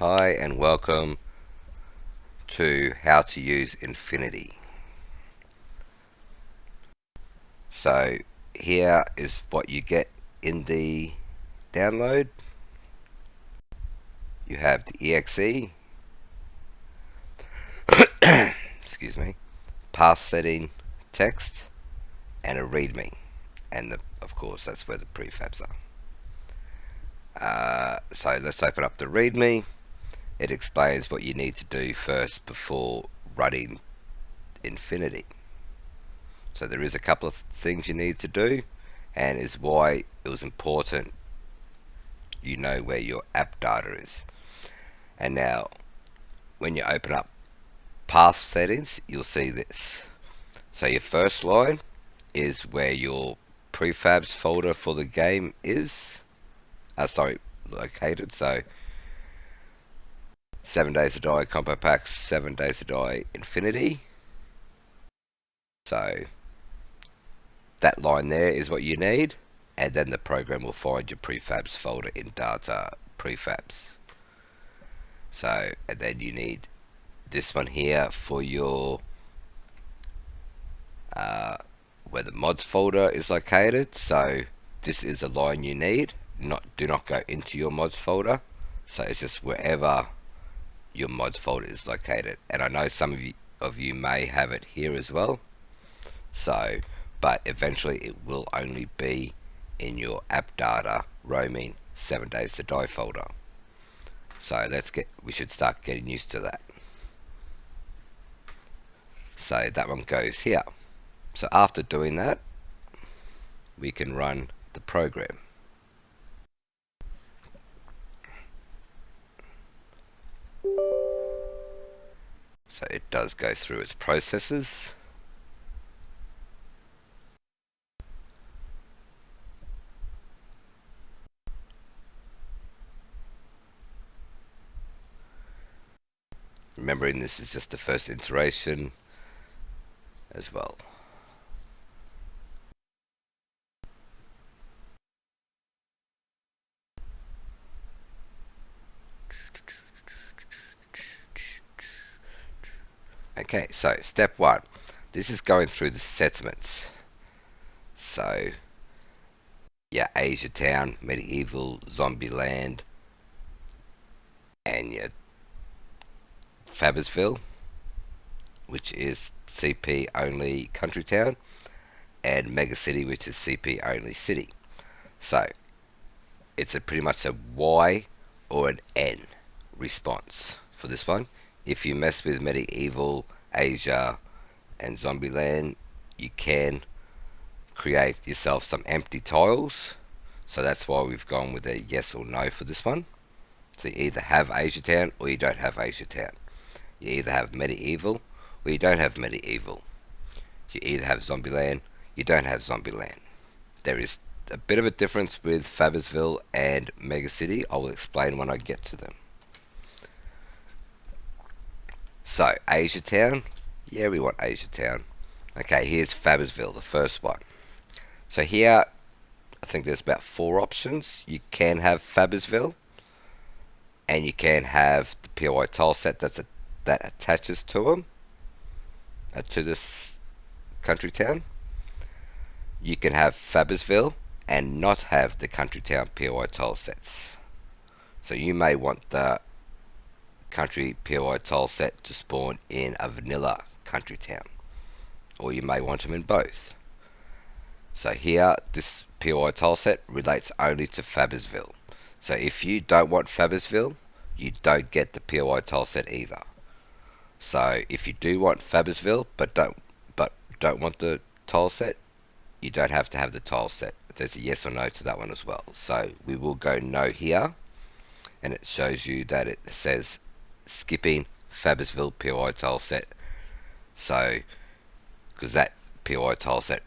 Hi and welcome to how to use Infinity. So here is what you get in the download. You have the exe, excuse me, path setting, text, and a readme. And of course that's where the prefabs are. So let's open up the readme. It explains what you need to do first before running Infinity. So there is a couple of things you need to do, and is why it was important you know where your app data is. And now when you open up path settings, you'll see this. So your first line is where your prefabs folder for the game is located. So 7 Days to Die Combo Packs, 7 Days to Die Infinity. So that line there is what you need, and then the program will find your prefabs folder in data prefabs. So, and then you need this one here for your where the mods folder is located. So this is a line you need. Do not go into your mods folder. So it's just wherever your mods folder is located. And I know some of you may have it here as well. So, but eventually it will only be in your app data roaming 7 Days to Die folder. So we should start getting used to that. So that one goes here. So after doing that, we can run the program. So it does go through its processes. Remembering this is just the first iteration as well. Okay, so step one. This is going through the settlements. So, yeah, Asia Town, Medieval, Zombieland, and your Fabersville, which is CP only country town, and Mega City, which is CP only city. So, it's pretty much a Y or an N response for this one. If you mess with Medieval, Asia, and Zombieland, you can create yourself some empty tiles. So that's why we've gone with a yes or no for this one. So you either have Asia Town or you don't have Asia Town. You either have Medieval or you don't have Medieval. You either have Zombieland, you don't have Zombieland. There is a bit of a difference with Fabersville and Mega City. I will explain when I get to them. So, Asia Town. Yeah, we want Asia Town. Okay, here's Fabersville, the first one. So here, I think there's about 4 options. You can have Fabersville, and you can have the POI tile set that attaches to them, to this country town. You can have Fabersville and not have the country town POI tile sets. So you may want the country POI tile set to spawn in a vanilla country town, or you may want them in both. So here, this POI tile set relates only to Fabersville. So if you don't want Fabersville, you don't get the POI tile set either. So if you do want Fabersville but don't want the tile set, you don't have to have the tile set. There's a yes or no to that one as well. So we will go no here, and it shows you that it says skipping Fabersville POI tile set. So because that POI tile set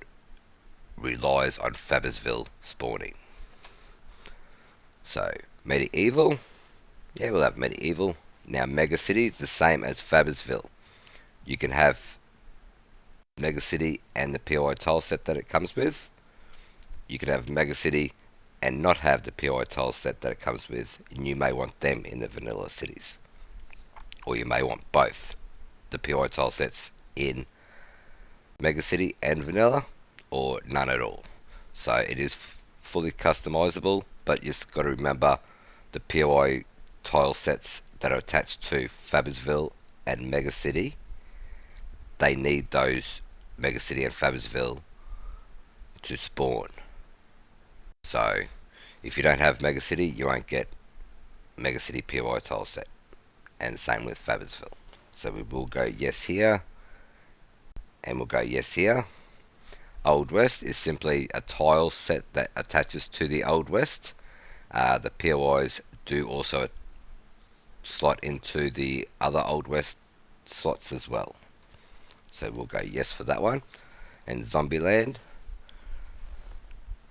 relies on Fabersville spawning. So Medieval, yeah, we'll have Medieval. Now Mega City is the same as Fabersville. You can have Mega City and the POI tile set that it comes with. You can have Mega City and not have the POI tile set that it comes with, and you may want them in the vanilla cities. Or you may want both the POI tile sets in Mega City and vanilla, or none at all. So it is fully customizable, but you just got to remember the POI tile sets that are attached to Fabersville and Mega City. They need those Mega City and Fabersville to spawn. So if you don't have Mega City, you won't get Mega City POI tile set. And same with Fabersville. So we will go yes here, and we'll go yes here. Old West is simply a tile set that attaches to the Old West. The POIs do also slot into the other Old West slots as well. So we'll go yes for that one. And Zombieland,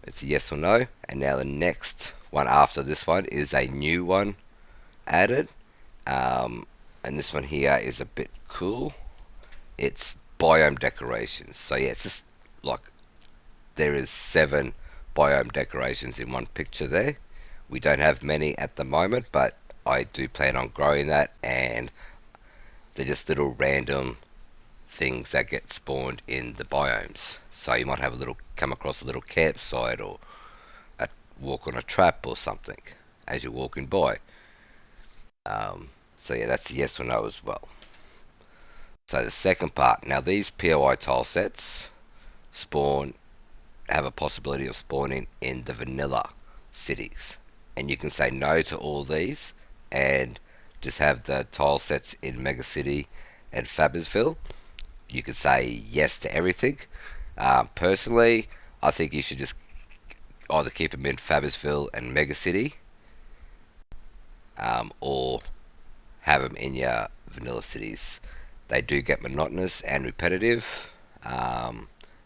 it's a yes or no. And now the next one after this one is a new one added. And this one here is a bit cool. It's biome decorations. So yeah, it's just like there is 7 biome decorations in one picture there. We don't have many at the moment, but I do plan on growing that, and they're just little random things that get spawned in the biomes. So you might have come across a little campsite, or walk on a trap or something as you're walking by. So yeah, that's a yes or no as well. So the second part, now these POI tile sets have a possibility of spawning in the vanilla cities, and you can say no to all these and just have the tile sets in Mega City and Fabersville. You could say yes to everything. Personally, I think you should just either keep them in Fabersville and Mega City, or have them in your vanilla cities. They do get monotonous and repetitive,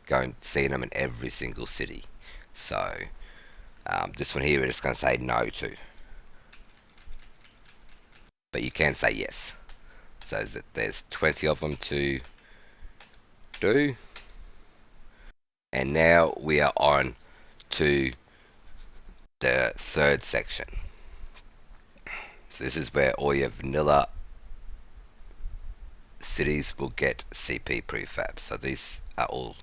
going seeing them in every single city. So this one here we're just going to say no to, but you can say yes. So there's 20 of them to do, and now we are on to the third section. So this is where all your vanilla cities will get CP prefab. So these are all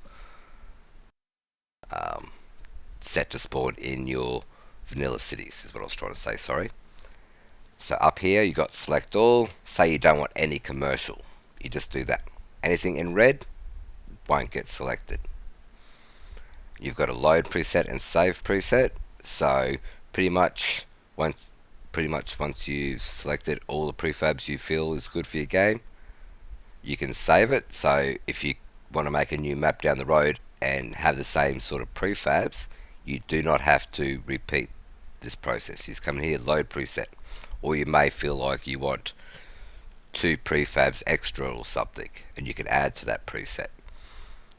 set to spawn in your vanilla cities, is what I was trying to say, sorry. So up here you got select all. Say you don't want any commercial, you just do that. Anything in red won't get selected. You've got a load preset and save preset. So pretty much once you've selected all the prefabs you feel is good for your game, you can save it. So if you want to make a new map down the road and have the same sort of prefabs, you do not have to repeat this process. You just come in here, load preset, or you may feel like you want 2 prefabs extra or something, and you can add to that preset.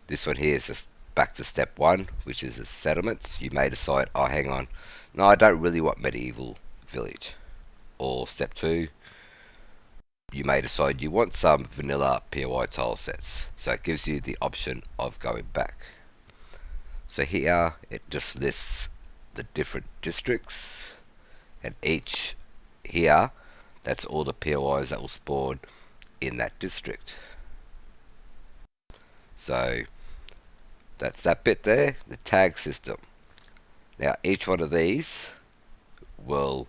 This one here is just back to step 1, which is the settlements. You may decide, oh hang on, no, I don't really want medieval village. Or step 2, you may decide you want some vanilla POI tile sets. So it gives you the option of going back. So here it just lists the different districts, and each here, that's all the POIs that will spawn in that district. So that's that bit there, the tag system. Now each one of these will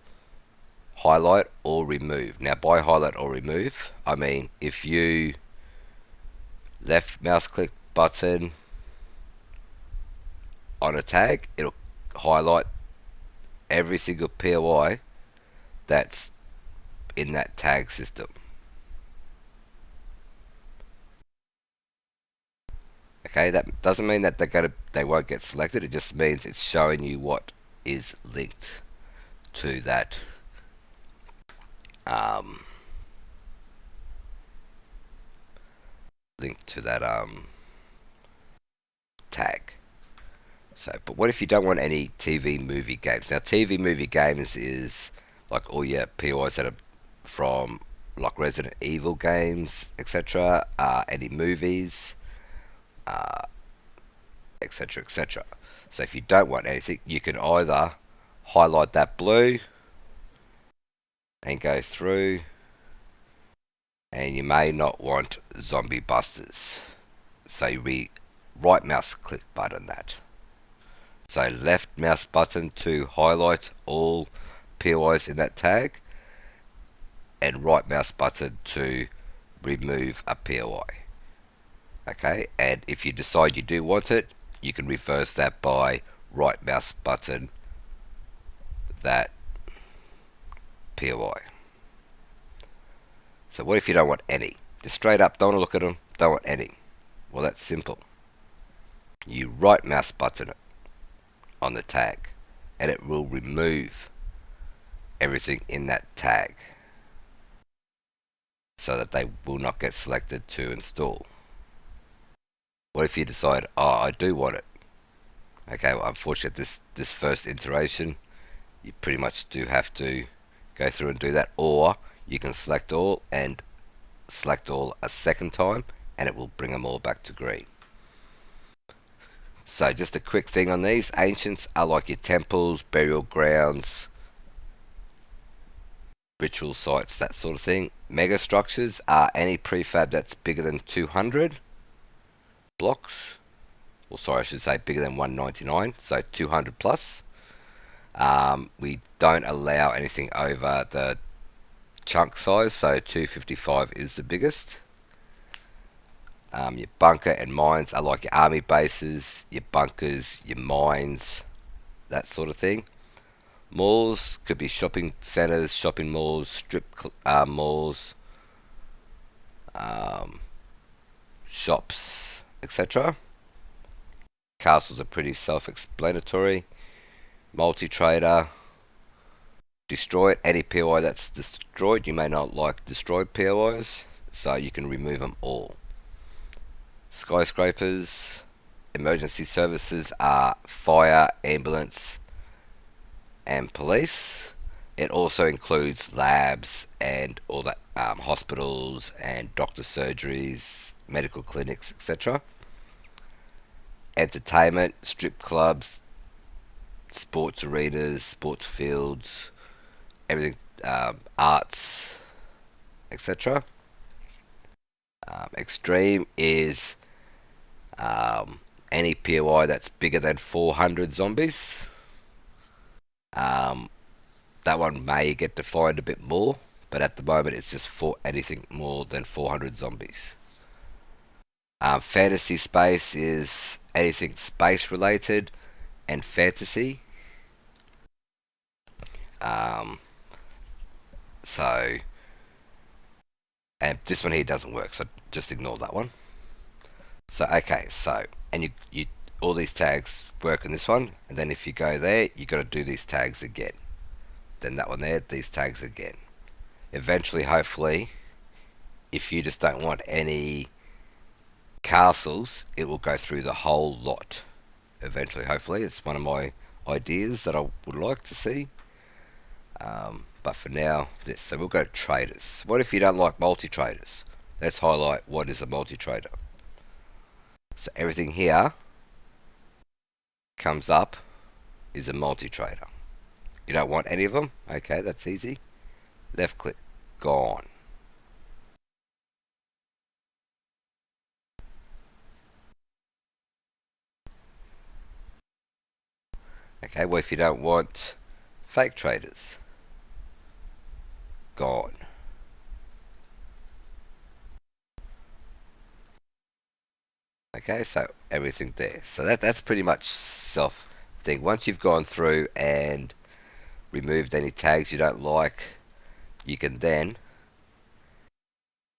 highlight or remove. Now by highlight or remove, I mean if you left mouse click button on a tag, it'll highlight every single POI that's in that tag system. Okay, that doesn't mean that they won't get selected. It just means it's showing you what is linked to that tag. So, but what if you don't want any TV movie games? Now, TV movie games is like all your POIs that are from like Resident Evil games, etc. Any movies, etc., etc. So if you don't want anything, you can either highlight that blue and go through, and you may not want zombie busters. So we right mouse click button that. So left mouse button to highlight all POIs in that tag, and right mouse button to remove a POI. Okay, and if you decide you do want it, you can reverse that by right mouse button that POI. So what if you don't want any? Just straight up, don't want to look at them, don't want any. Well, that's simple. You right mouse button it on the tag, and it will remove everything in that tag so that they will not get selected to install. What if you decide, oh, I do want it? Okay, well, unfortunately, this first iteration, you pretty much do have to go through and do that, or you can select all and select all a second time, and it will bring them all back to green. So just a quick thing on these. Ancients are like your temples, burial grounds, ritual sites, that sort of thing. Mega structures are any prefab that's bigger than 200 blocks. Or sorry, I should say bigger than 199, so 200 plus. We don't allow anything over the chunk size, so 255 is the biggest. Your bunker and mines are like your army bases, your bunkers, your mines, that sort of thing. Malls could be shopping centers, shopping malls, strip malls, shops, etc. Castles are pretty self-explanatory. Multi-trader, destroy it. Any POI that's destroyed, you may not like destroyed POIs, so you can remove them all. Skyscrapers, emergency services are fire, ambulance, and police. It also includes labs and all the hospitals and doctor surgeries, medical clinics, etc. Entertainment, strip clubs, sports arenas, sports fields, everything, arts, etc. Extreme is any POI that's bigger than 400 zombies. That one may get defined a bit more, but at the moment it's just for anything more than 400 zombies. Fantasy space is anything space related and fantasy. Um, so, and this one here doesn't work, so just ignore that one. So, okay, so, and you all these tags work in this one, and then if you go there, you got to do these tags again. Then that one there, these tags again. Eventually, hopefully, if you just don't want any castles, it will go through the whole lot. Eventually, hopefully, it's one of my ideas that I would like to see. But for now, this. So we'll go to traders. What if you don't like multi-traders? Let's highlight what is a multi-trader. So everything here comes up is a multi-trader. You don't want any of them? Okay, that's easy. Left click, gone. Okay, well if you don't want fake traders, gone. Okay, so everything there. So that's pretty much self thing. Once you've gone through and removed any tags you don't like, you can then,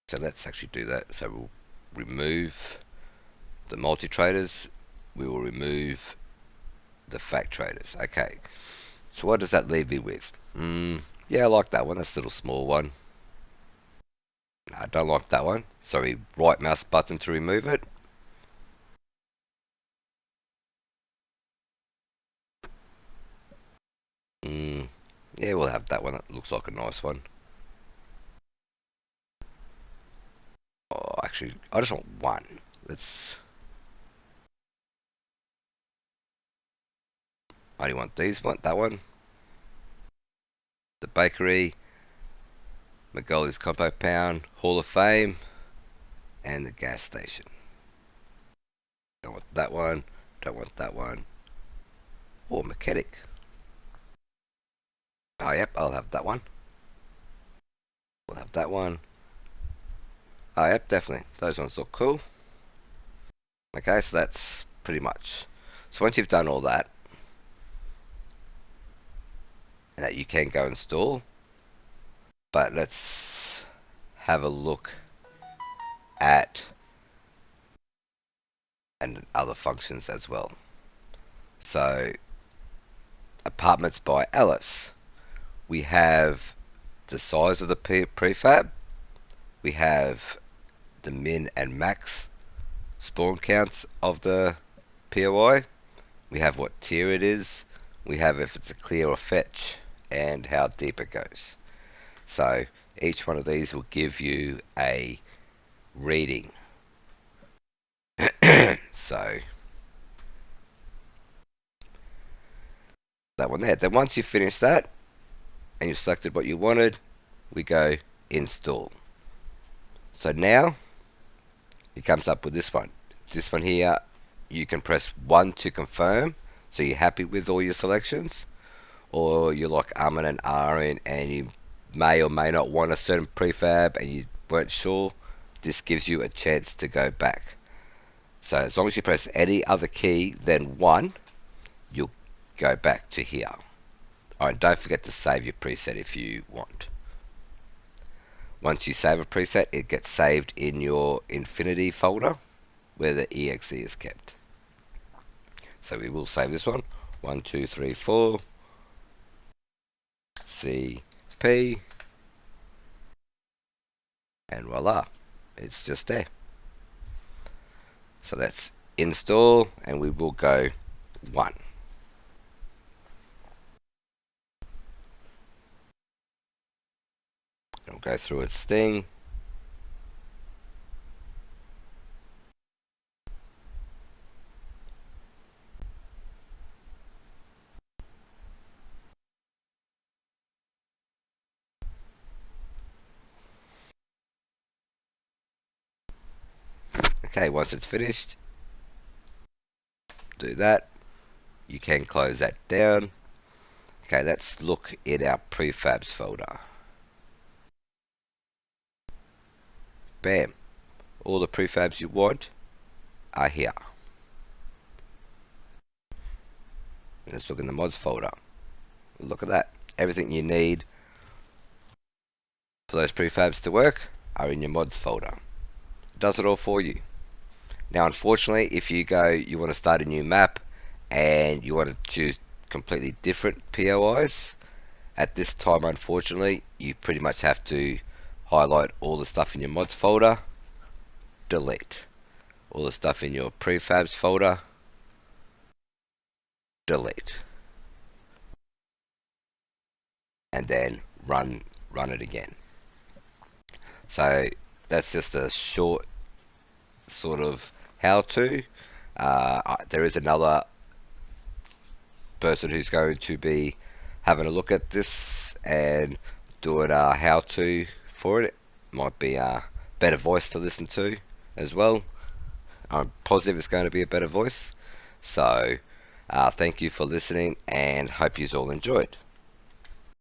so let's actually do that. So we'll remove the multi-traders, we will remove the fake traders. Okay, so what does that leave me with? Yeah, I like that one. That's a little small one. No, I don't like that one. Sorry, right mouse button to remove it. Yeah, we'll have that one. That looks like a nice one. Oh, actually, I just want one. Let's. I only want these one. That one. the bakery, Magoli's Compo Pound, Hall of Fame, and the gas station. Don't want that one, don't want that one. Or mechanic. Oh, yep, I'll have that one. We'll have that one. Oh, yep, definitely. Those ones look cool. Okay, so that's pretty much. So once you've done all that, and that you can go install, but let's have a look at and other functions as well. So apartments by Alice. We have the size of the prefab. We have the min and max spawn counts of the POI. We have what tier it is. We have if it's a clear or fetch and how deep it goes. So each one of these will give you a reading. So that one there. Then once you finish that and you've selected what you wanted, we go install. So now it comes up with this one. This one here, you can press 1 to confirm, so you're happy with all your selections, or you're like and ahhing and you may or may not want a certain prefab and you weren't sure. This gives you a chance to go back. So as long as you press any other key than 1, you'll go back to here. Alright, don't forget to save your preset if you want. Once you save a preset, it gets saved in your Infinity folder where the exe is kept. So we will save this one. 1, 2, 3, 4. CP. And voila, it's just there. So let's install and we will go 1. It'll go through its thing. Okay, once it's finished, do that. You can close that down. Okay, let's look in our prefabs folder. Bam. All the prefabs you want are here. Let's look in the mods folder. Look at that. Everything you need for those prefabs to work are in your mods folder. It does it all for you. Now unfortunately, if you want to start a new map and you want to choose completely different POIs, at this time unfortunately you pretty much have to highlight all the stuff in your mods folder, delete. All the stuff in your prefabs folder, delete. And then run it again. So that's just a short sort of how-to. There is another person who's going to be having a look at this and doing a how-to for it. Might be a better voice to listen to as well. I'm positive it's going to be a better voice. So thank you for listening and hope you all enjoyed.